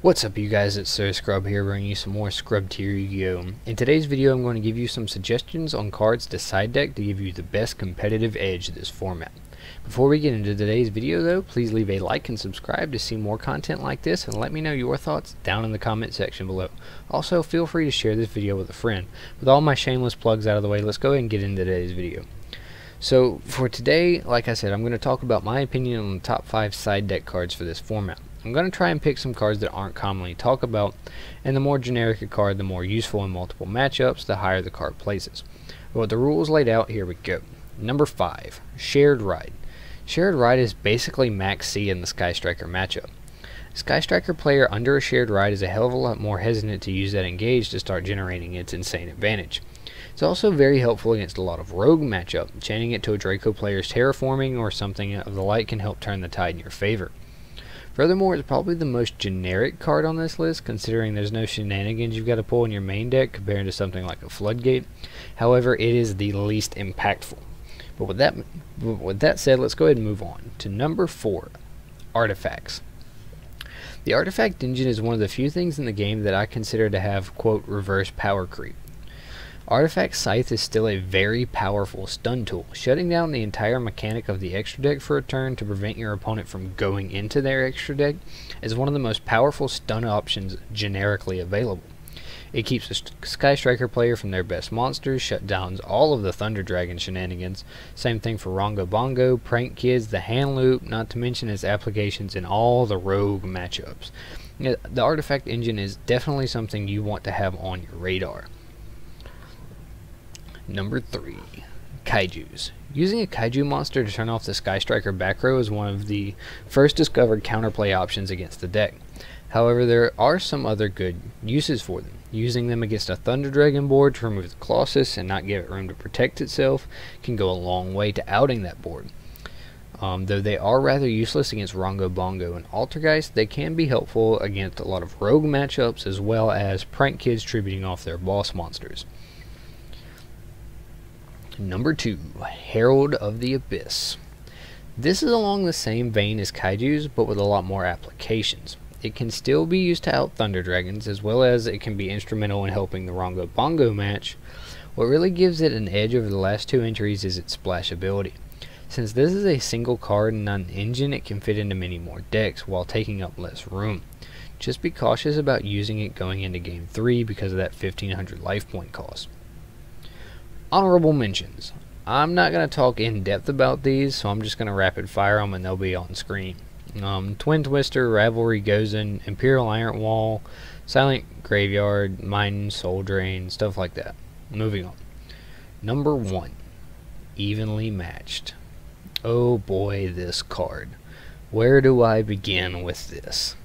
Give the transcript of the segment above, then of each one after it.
What's up you guys, it's Sir Scrub here bringing you some more Scrub tier Yu-Gi-Oh! In today's video I'm going to give you some suggestions on cards to side deck to give you the best competitive edge of this format. Before we get into today's video though, please leave a like and subscribe to see more content like this, and let me know your thoughts down in the comment section below. Also feel free to share this video with a friend. With all my shameless plugs out of the way, let's go ahead and get into today's video. So for today, like I said, I'm going to talk about my opinion on the top 5 side deck cards for this format. I'm going to try and pick some cards that aren't commonly talked about, and the more generic a card, the more useful in multiple matchups, the higher the card places. But with the rules laid out, here we go. Number 5, Shared Ride. Shared Ride is basically Max C in the Sky Striker matchup. A Sky Striker player under a Shared Ride is a hell of a lot more hesitant to use that engage to start generating its insane advantage. It's also very helpful against a lot of rogue matchup. Chaining it to a Draco player's terraforming or something of the like can help turn the tide in your favor. Furthermore, it's probably the most generic card on this list, considering there's no shenanigans you've got to pull in your main deck compared to something like a Floodgate. However, it is the least impactful. But with that said, let's go ahead and move on to number 4, Artifacts. The Artifact engine is one of the few things in the game that I consider to have, quote, reverse power creep. Artifact Scythe is still a very powerful stun tool. Shutting down the entire mechanic of the extra deck for a turn to prevent your opponent from going into their extra deck is one of the most powerful stun options generically available. It keeps a Sky Striker player from their best monsters, shut down all of the Thunder Dragon shenanigans. Same thing for Rongo Bongo, Prank Kids, the Hand Loop, not to mention its applications in all the rogue matchups. The Artifact engine is definitely something you want to have on your radar. Number 3, Kaijus. Using a Kaiju monster to turn off the Sky Striker back row is one of the first discovered counterplay options against the deck. However, there are some other good uses for them. Using them against a Thunder Dragon board to remove the Colossus and not give it room to protect itself can go a long way to outing that board. Though they are rather useless against Rongo Bongo and Altergeist, they can be helpful against a lot of rogue matchups as well as Prank Kids tributing off their boss monsters. Number 2, Herald of the Abyss. This is along the same vein as Kaijus, but with a lot more applications. It can still be used to out Thunder Dragons, as well as it can be instrumental in helping the Rongo Bongo match. What really gives it an edge over the last 2 entries is its splash ability. Since this is a single card and not an engine, it can fit into many more decks while taking up less room. Just be cautious about using it going into Game 3 because of that 1500 life point cost. Honorable mentions. I'm not going to talk in depth about these, so I'm just going to rapid fire them and they'll be on screen. Twin Twister, Ravelry Gozen, Imperial Iron Wall, Silent Graveyard, Mine, Soul Drain, stuff like that. Moving on. Number 1, Evenly Matched. Oh boy, this card. Where do I begin with this?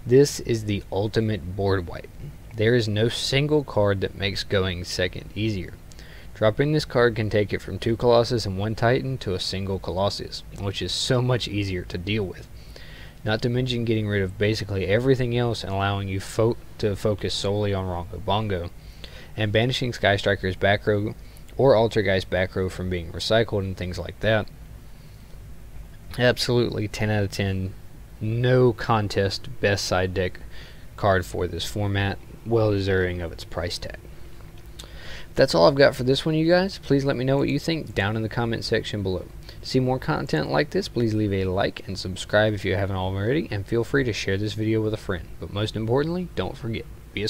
This is the ultimate board wipe. There is no single card that makes going second easier. Dropping this card can take it from 2 Colossus and 1 Titan to a single Colossus, which is so much easier to deal with. Not to mention getting rid of basically everything else and allowing you to focus solely on Rongo Bongo, and banishing Sky Striker's back row or Altergeist back row from being recycled and things like that. Absolutely 10 out of 10, no contest, best side deck card for this format, well deserving of its price tag. That's all I've got for this one, you guys. Please let me know what you think down in the comment section below. To see more content like this, please leave a like and subscribe if you haven't already, and feel free to share this video with a friend. But most importantly, don't forget, be a